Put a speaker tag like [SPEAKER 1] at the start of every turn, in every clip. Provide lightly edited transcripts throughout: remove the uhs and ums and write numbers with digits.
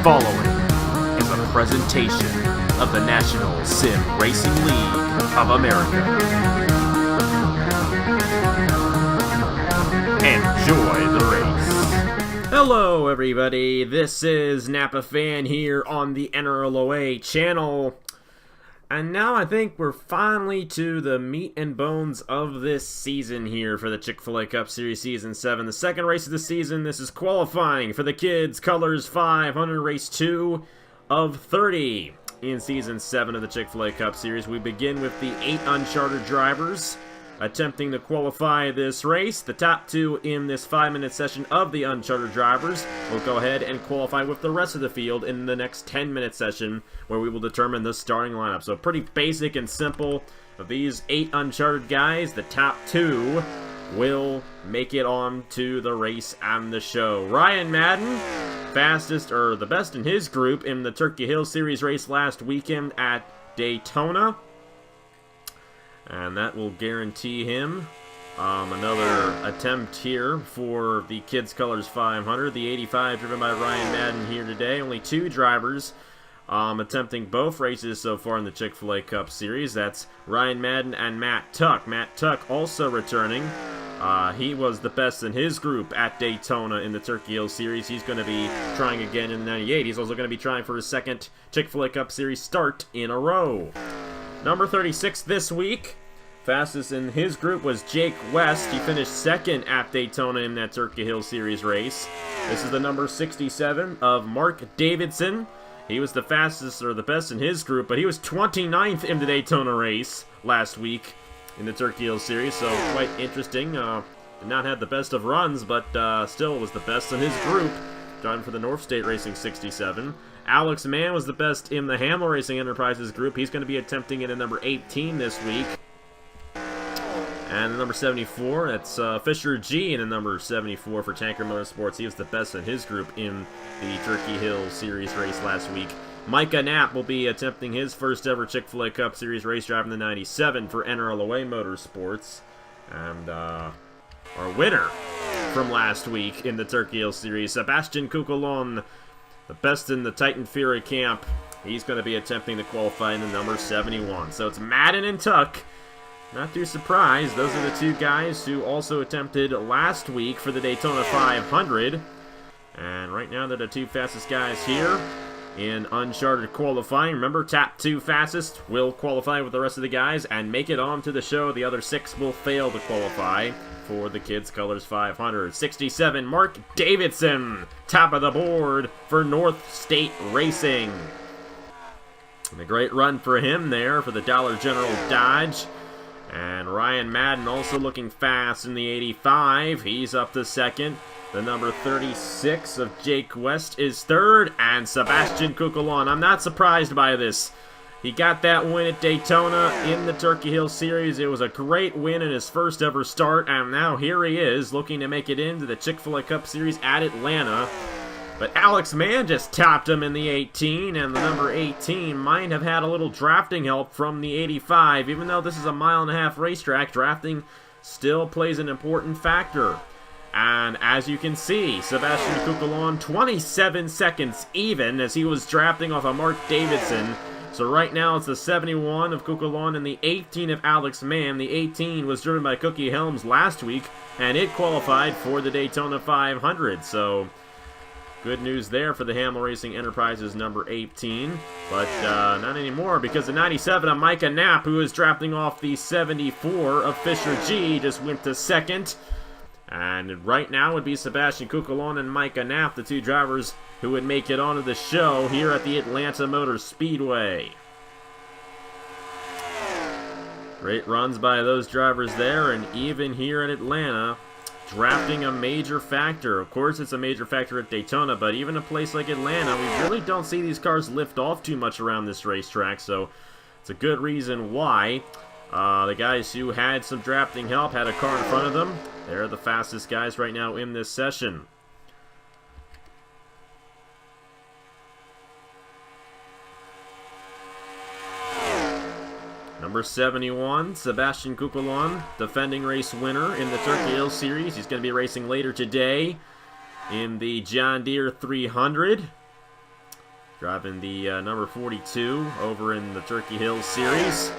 [SPEAKER 1] following is a presentation of the National Sim Racing League of America. Enjoy the race. Hello everybody, this is Napa Fan here on the NRLOA channel. And now I think we're finally to the meat and bones of this season here for the Chick-fil-A Cup Series Season 7. The second race of the season. This is qualifying for the Kidz Kolorz 500 Race 2 of 30 in Season 7 of the Chick-fil-A Cup Series. We begin with the 8 unchartered drivers attempting to qualify this race. The top 2 in this 5-minute session of the unchartered drivers will go ahead and qualify with the rest of the field in the next 10-minute session, where we will determine the starting lineup. So pretty basic and simple. Of these 8 unchartered guys, the top 2 will make it on to the race and the show. Ryan Madden, the best in his group in the Turkey Hill Series race last weekend at Daytona. And that will guarantee him another attempt here for the Kidz Kolorz 500. The 85 driven by Ryan Madden here today. Only 2 drivers attempting both races so far in the Chick-fil-A Cup Series. That's Ryan Madden and Matt Tuck. Matt Tuck also returning. He was the best in his group at Daytona in the Turkey Hill Series. He's going to be trying again in the 98. He's also going to be trying for his second Chick-fil-A Cup Series start in a row. Number 36 this week. Fastest in his group was Jake West. He finished second at Daytona in that Turkey Hill Series race. This is the number 67 of Mark Davidson. He was the fastest, or the best in his group, but he was 29th in the Daytona race last week in the Turkey Hill Series, so quite interesting. Did not have the best of runs, but still was the best in his group, driving for the North State Racing 67. Alex Mann was the best in the Hamel Racing Enterprises group. He's going to be attempting it in number 18 this week. And the number 74, that's Fisher G in the number 74 for Tanker Motorsports. He was the best in his group in the Turkey Hill Series race last week. Micah Knapp will be attempting his first ever Chick-fil-A Cup Series race, driving the 97 for NRLOA Motorsports. And our winner from last week in the Turkey Hill Series, Sebastian Kukulon, the best in the Titan Fury camp. He's going to be attempting to qualify in the number 71. So it's Madden and Tuck. Not too surprised, those are the 2 guys who also attempted last week for the Daytona 500. And right now they're the 2 fastest guys here in uncharted qualifying. Remember, top 2 fastest will qualify with the rest of the guys and make it on to the show. The other 6 will fail to qualify for the Kidz Kolorz 500. 67, Mark Davidson, top of the board for North State Racing. And a great run for him there for the Dollar General Dodge. And Ryan Madden also looking fast in the 85. He's up to second. The number 36 of Jake West is third. And Sebastian Kukulon. I'm not surprised by this. He got that win at Daytona in the Turkey Hill Series. It was a great win in his first ever start. And now here he is looking to make it into the Chick-fil-A Cup Series at Atlanta. But Alex Mann just topped him in the 18, and the number 18 might have had a little drafting help from the 85. Even though this is a 1.5-mile racetrack, drafting still plays an important factor. And as you can see, Sebastian Kukulon 27 seconds even as he was drafting off of Mark Davidson. So right now it's the 71 of Kukulon and the 18 of Alex Mann. The 18 was driven by Cookie Helms last week, and it qualified for the Daytona 500. So good news there for the Hamel Racing Enterprises number 18, but not anymore, because the 97 of Micah Knapp, who is drafting off the 74 of Fisher G, just went to second. And right now would be Sebastian Kukulon and Micah Knapp, the 2 drivers who would make it onto the show here at the Atlanta Motor Speedway. Great runs by those drivers there, and even here at Atlanta, drafting a major factor. Of course, it's a major factor at Daytona, but even a place like Atlanta, we really don't see these cars lift off too much around this racetrack, so it's a good reason why. The guys who had some drafting help had a car in front of them. They're the fastest guys right now in this session. Number 71, Sebastian Kukulon, defending race winner in the Turkey Hill Series. He's going to be racing later today in the John Deere 300. driving the number 42 over in the Turkey Hills Series.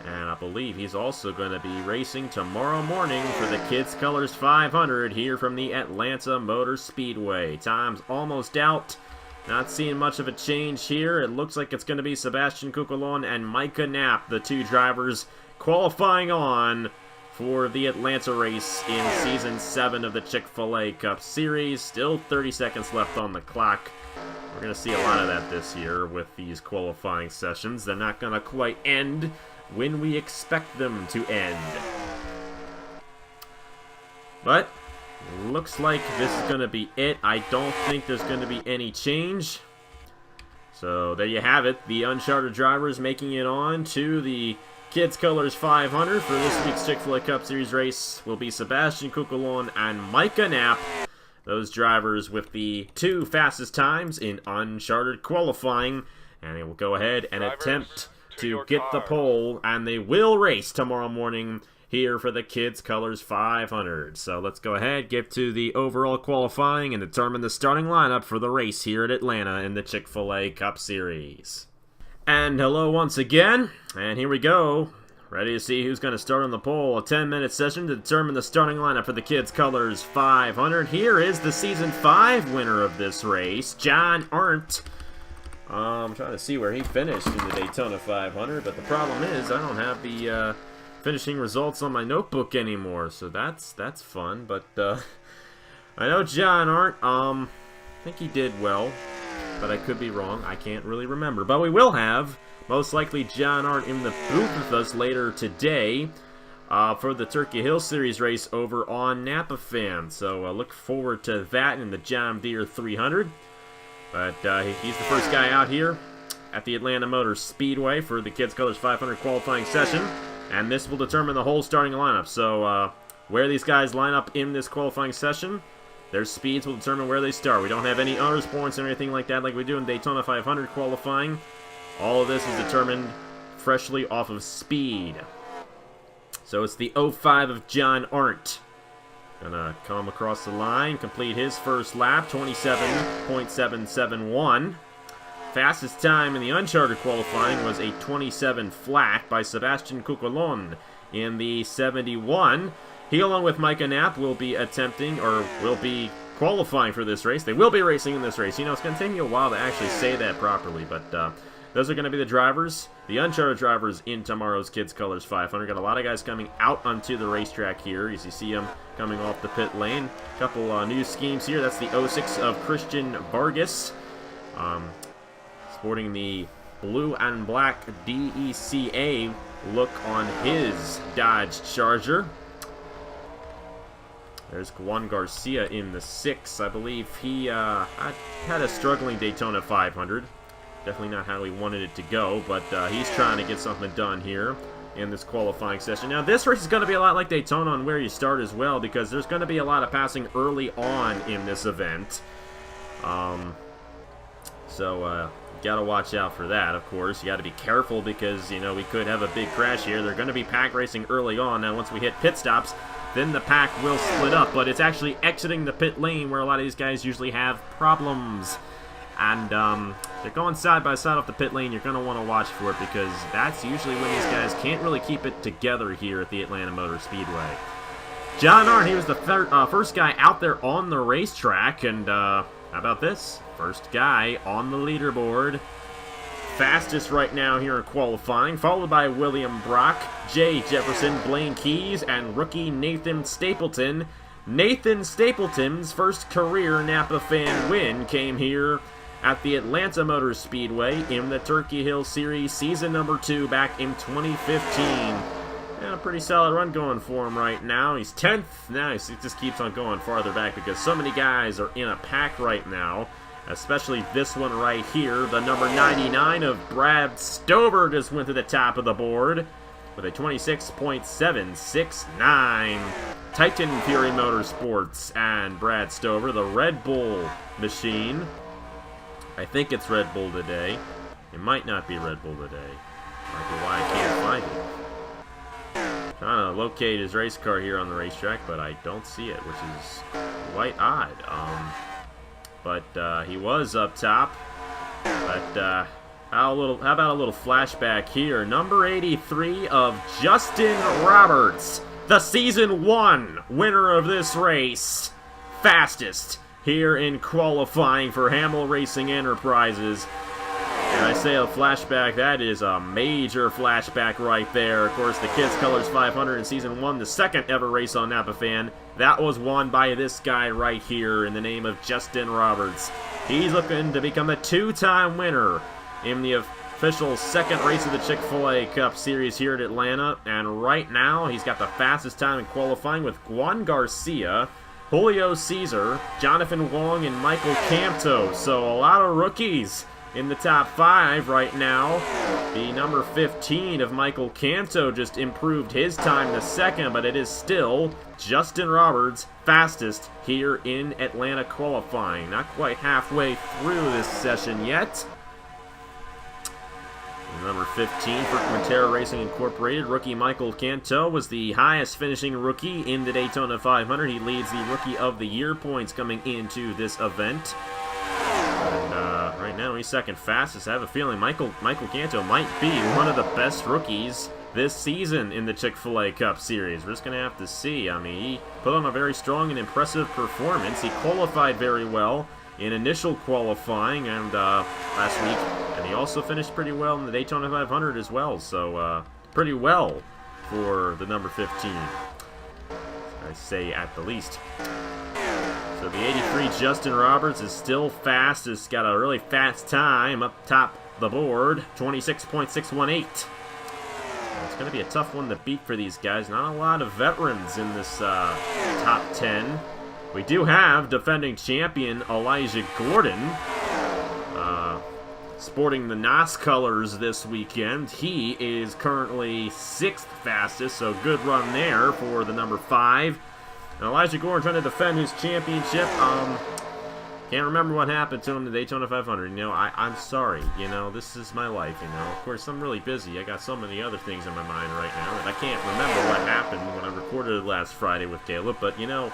[SPEAKER 1] And I believe he's also going to be racing tomorrow morning for the Kidz Kolorz 500 here from the Atlanta Motor Speedway. Time's almost out. Not seeing much of a change here. It looks like it's going to be Sebastian Kukulon and Micah Knapp, the two drivers qualifying on for the Atlanta race in Season 7 of the Chick-fil-A Cup Series. Still 30 seconds left on the clock. We're going to see a lot of that this year with these qualifying sessions. They're not going to quite end when we expect them to end. But looks like this is going to be it. I don't think there's going to be any change. So there you have it. The Uncharted drivers making it on to the Kidz Kolorz 500 for this week's Chick-fil-A Cup Series race will be Sebastian Kukulon and Micah Knapp. Those drivers with the two fastest times in Uncharted qualifying. And they will go ahead and attempt to get the pole, and they will race tomorrow morning here for the Kidz Kolorz 500. So let's go ahead, get to the overall qualifying, and determine the starting lineup for the race here at Atlanta in the Chick-fil-A Cup Series. And hello once again, and here we go. Ready to see who's going to start on the pole. A 10-minute session to determine the starting lineup for the Kidz Kolorz 500. Here is the Season 5 winner of this race, John Arndt. I'm trying to see where he finished in the Daytona 500, but the problem is I don't have the finishing results on my notebook anymore, so that's fun. But I know John Arndt, I think he did well, but I could be wrong. I can't really remember. But we will have, most likely, John Arndt in the booth with us later today for the Turkey Hill Series race over on Napa Fan. So look forward to that in the John Deere 300. But he's the first guy out here at the Atlanta Motor Speedway for the Kidz Kolorz 500 qualifying session. And this will determine the whole starting lineup. So where these guys line up in this qualifying session, their speeds will determine where they start. We don't have any honors points or anything like that like we do in Daytona 500 qualifying. All of this is determined freshly off of speed. So it's the 05 of John Arndt. Gonna come across the line, complete his first lap, 27.771. Fastest time in the Uncharted qualifying was a 27 flat by Sebastian Kukulon in the 71. He, along with Micah Knapp, will be attempting, or will be qualifying for this race. They will be racing in this race. You know, it's going to take me a while to actually say that properly, but those are going to be the drivers, the Uncharted drivers in tomorrow's Kidz Kolorz 500. Got a lot of guys coming out onto the racetrack here, as you see them coming off the pit lane. A couple new schemes here. That's the 06 of Christian Vargas, sporting the blue and black DECA look on his Dodge Charger. There's Juan Garcia in the 6. I believe he had a struggling Daytona 500. Definitely not how he wanted it to go, but he's trying to get something done here in this qualifying session. Now, this race is going to be a lot like Daytona on where you start as well, because there's going to be a lot of passing early on in this event. So, got to watch out for that, of course. You got to be careful because, you know, we could have a big crash here. They're going to be pack racing early on. Now, once we hit pit stops, then the pack will split up, but it's actually exiting the pit lane where a lot of these guys usually have problems. And they're going side by side off the pit lane. You're going to want to watch for it because that's usually when these guys can't really keep it together here at the Atlanta Motor Speedway. John Arndt, he was the first guy out there on the racetrack, and how about this? First guy on the leaderboard. Fastest right now here in qualifying, followed by William Brock, Jay Jefferson, Blaine Keys, and rookie Nathan Stapleton. Nathan Stapleton's first career Napa Fan win came here at the Atlanta Motor Speedway in the Turkey Hill Series Season number 2 back in 2015. And a pretty solid run going for him right now. He's 10th. Now he just keeps on going farther back because so many guys are in a pack right now. Especially this one right here. The number 99 of Brad Stover just went to the top of the board with a 26.769. Titan Fury Motorsports and Brad Stover, the Red Bull machine. I think it's Red Bull today. It might not be Red Bull today. Might be why I can't find it. Trying to locate his race car here on the racetrack, but I don't see it, which is quite odd. But he was up top But how about a little flashback here? Number 83 of Justin Roberts, the Season 1 winner of this race. Fastest here in qualifying for Hamill Racing Enterprises. And I say a flashback, that is a major flashback right there. Of course, the Kidz Kolorz 500 in Season 1, the second ever race on Napa Fan. That was won by this guy right here in the name of Justin Roberts. He's looking to become a two-time winner in the official second race of the Chick-fil-A Cup Series here at Atlanta. And right now, he's got the fastest time in qualifying with Juan Garcia, Julio Cesar, Jonathan Wong, and Michael Canto. So a lot of rookies in the top 5 right now. The number 15 of Michael Canto just improved his time to second, but it is still Justin Roberts' fastest here in Atlanta qualifying. Not quite halfway through this session yet. Number 15 for Quintero Racing Incorporated, rookie Michael Canto was the highest finishing rookie in the Daytona 500. He leads the Rookie of the Year points coming into this event. And right now he's second fastest. I have a feeling Michael Canto might be one of the best rookies this season in the Chick-fil-A Cup Series. We're just going to have to see. I mean, he put on a very strong and impressive performance. He qualified very well in initial qualifying and last week, and he also finished pretty well in the Daytona 500 as well, so pretty well for the number 15, I say at the least. So the 83 Justin Roberts is still fast. It's got a really fast time up top the board, 26.618. It's going to be a tough one to beat for these guys. Not a lot of veterans in this top 10. We do have defending champion Elijah Gordon sporting the NOS colors this weekend. He is currently 6th fastest, so good run there for the number 5. And Elijah Gordon trying to defend his championship. Can't remember what happened to him in the Daytona 500. You know, I'm sorry. You know, this is my life, you know. Of course, I'm really busy. I got so many other things in my mind right now that I can't remember what happened when I recorded last Friday with Caleb. But, you know,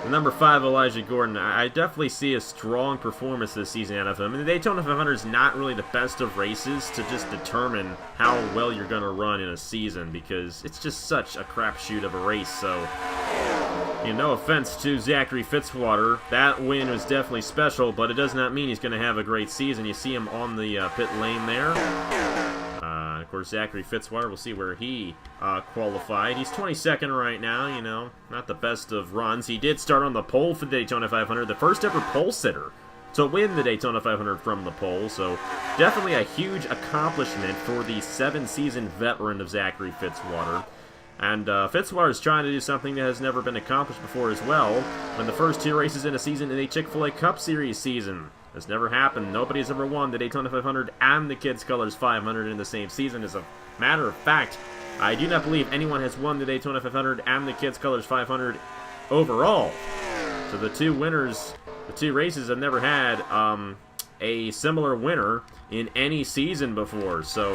[SPEAKER 1] the number 5, Elijah Gordon, I definitely see a strong performance this season out of him. And the Daytona 500 is not really the best of races to just determine how well you're going to run in a season, because it's just such a crapshoot of a race. So, you know, no offense to Zachary Fitzwater, that win was definitely special, but it does not mean he's going to have a great season. You see him on the pit lane there. Of course, Zachary Fitzwater, we'll see where he qualified. He's 22nd right now, you know, not the best of runs. He did start on the pole for the Daytona 500, the first ever pole sitter to win the Daytona 500 from the pole, so definitely a huge accomplishment for the 7-season veteran of Zachary Fitzwater. And Fitzwater is trying to do something that has never been accomplished before as well. When the first 2 races in a season in a Chick-fil-A Cup Series season. Has never happened. Nobody's ever won the Daytona 500 and the Kidz Kolorz 500 in the same season. As a matter of fact, I do not believe anyone has won the Daytona 500 and the Kidz Kolorz 500 overall. So the 2 winners, the 2 races have never had a similar winner in any season before. So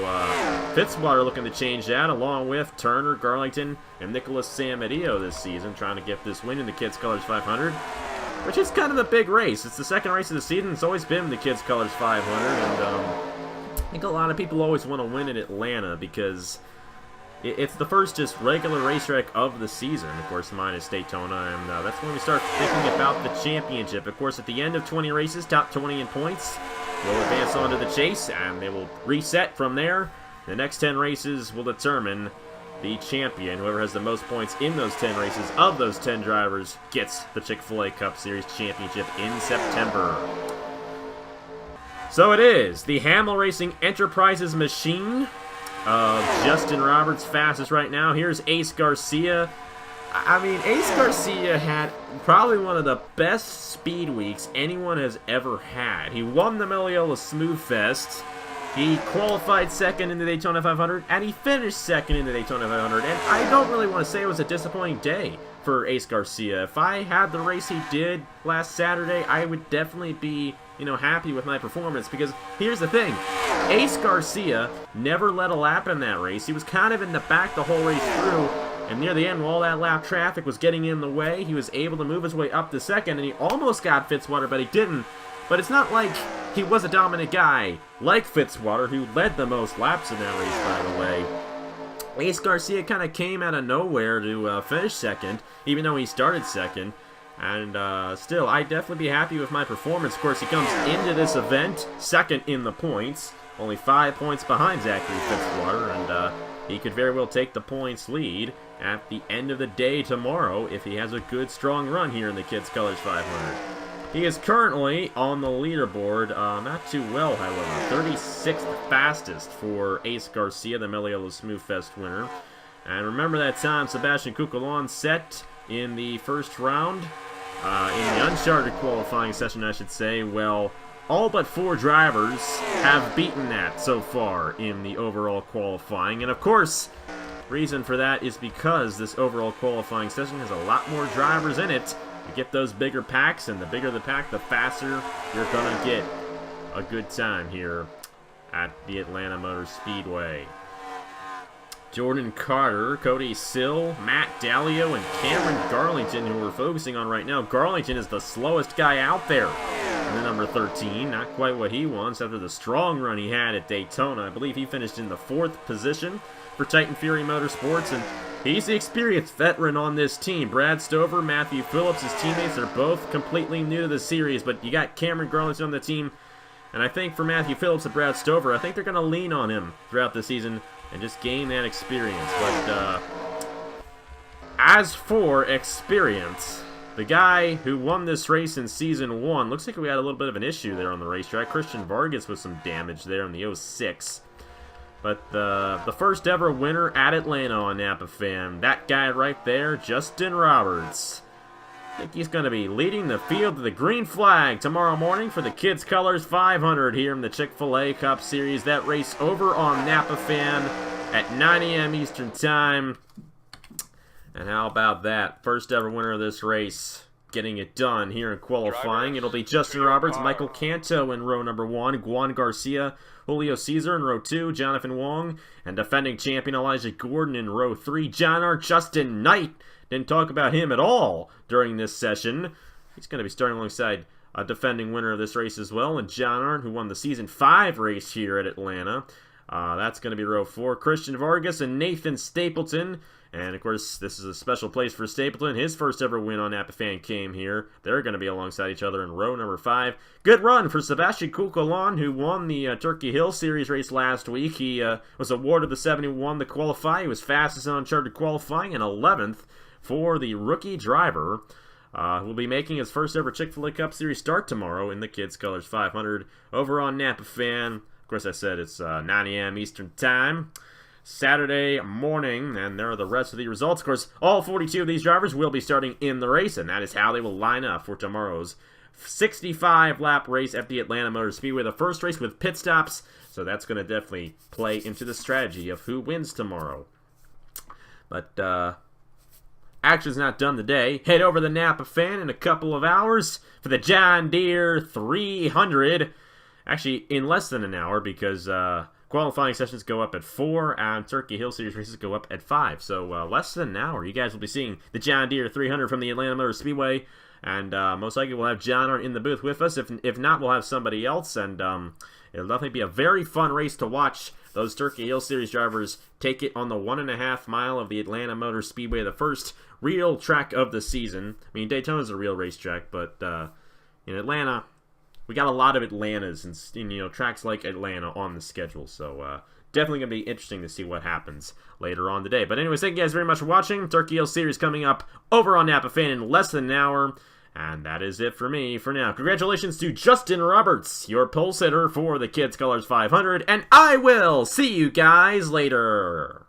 [SPEAKER 1] Fitzwater looking to change that, along with Turner, Garlington, and Nicholas Samadillo this season, trying to get this win in the Kidz Kolorz 500. Which is kind of a big race. It's the second race of the season. It's always been the Kidz Kolorz 500, and I think a lot of people always want to win in Atlanta because it's the first just regular racetrack of the season, of course, minus Daytona, and that's when we start thinking about the championship. Of course, at the end of 20 races, top 20 in points will advance on to the chase, and they will reset from there. The next 10 races will determine the champion. Whoever has the most points in those 10 races of those 10 drivers gets the Chick-fil-A Cup Series Championship in September. So it is the Hamill Racing Enterprises machine of Justin Roberts fastest right now. Here's Ace Garcia. I mean, Ace Garcia had probably one of the best speed weeks anyone has ever had. He won the Meliola Smooth Fest. He qualified second in the Daytona 500, and he finished second in the Daytona 500. And I don't really want to say it was a disappointing day for Ace Garcia. If I had the race he did last Saturday, I would definitely be, you know, happy with my performance. Because here's the thing, Ace Garcia never led a lap in that race. He was kind of in the back the whole race through. And near the end, while that lap traffic was getting in the way, he was able to move his way up to second, and he almost got Fitzwater, but he didn't. but it's not like he was a dominant guy like Fitzwater, who led the most laps in that race, by the way. Ace Garcia kind of came out of nowhere to finish second, even though he started second. And still, I'd definitely be happy with my performance. Of course, he comes into this event second in the points, only 5 points behind Zachary Fitzwater, and he could very well take the points lead at the end of the day tomorrow if he has a good, strong run here in the Kidz Kolorz 500. He is currently on the leaderboard, not too well, however. 36th fastest for Ace Garcia, the Meliolo Smooth Fest winner. And remember that time Sebastian Cuculon set in the first round? In the uncharted qualifying session, I should say. Well, all but 4 drivers have beaten that so far in the overall qualifying. And of course, reason for that is because this overall qualifying session has a lot more drivers in it. You get those bigger packs, and the bigger the pack, the faster you're gonna get a good time here at the Atlanta Motor Speedway. Jordan Carter, Cody Sill, Matt Dallio, and Cameron Garlington, who we're focusing on right now. Garlington is the slowest guy out there in the number 13. Not quite what he wants after the strong run he had at Daytona. I believe he finished in the 4th position for Titan Fury Motorsports, and he's the experienced veteran on this team. Brad Stover, Matthew Phillips, his teammates, are both completely new to the series, but you got Cameron Garlington on the team, and I think for Matthew Phillips and Brad Stover, I think they're going to lean on him throughout the season and just gain that experience. But as for experience, the guy who won this race in Season 1, looks like we had a little bit of an issue there on the racetrack. Christian Vargas with some damage there in the 06. But the first ever winner at Atlanta on Napa Fan, that guy right there, Justin Roberts. I think he's going to be leading the field to the green flag tomorrow morning for the Kidz Kolorz 500 here in the Chick-fil-A Cup Series. That race over on Napa Fan at 9 a.m. Eastern Time. And how about that? First ever winner of this race getting it done here in qualifying. It'll be Justin Roberts, Michael Canto in row number 1, Guan Garcia, Julio Cesar in row 2, Jonathan Wong, and defending champion Elijah Gordon in row 3. John R. Justin Knight. Didn't talk about him at all during this session. He's going to be starting alongside a defending winner of this race as well, and John Arndt, who won the Season 5 race here at Atlanta. That's going to be row 4. Christian Vargas and Nathan Stapleton. And, of course, this is a special place for Stapleton. His first ever win on Napa Fan came here. They're going to be alongside each other in row number 5. Good run for Sebastian Cuculon, who won the Turkey Hill Series race last week. He was awarded the 71 to qualify. He was fastest in uncharted qualifying, and 11th for the rookie driver, who will be making his first ever Chick-fil-A Cup Series start tomorrow in the Kidz Kolorz 500 over on Napa Fan. Of course, I said it's 9 a.m. Eastern Time, Saturday morning, and there are the rest of the results. Of course, all 42 of these drivers will be starting in the race, and that is how they will line up for tomorrow's 65-lap race at the Atlanta Motor Speedway. The first race with pit stops, so that's going to definitely play into the strategy of who wins tomorrow. But, action's not done today. Head over to the Napa Fan in a couple of hours for the John Deere 300. Actually, in less than an hour, because qualifying sessions go up at 4 and Turkey Hill Series races go up at 5. So less than an hour, you guys will be seeing the John Deere 300 from the Atlanta Motor Speedway. And most likely we'll have John in the booth with us. If not, we'll have somebody else. And it'll definitely be a very fun race to watch those Turkey Hill Series drivers take it on the 1.5 mile of the Atlanta Motor Speedway, the first real track of the season. I mean, Daytona's a real racetrack, but in Atlanta, we got a lot of Atlantas and tracks like Atlanta on the schedule. So definitely going to be interesting to see what happens later on today. But anyways, thank you guys very much for watching. Turkey Hill Series coming up over on Napa Fan in less than an hour. And that is it for me for now. Congratulations to Justin Roberts, your pole sitter for the Kidz Kolorz 500. And I will see you guys later.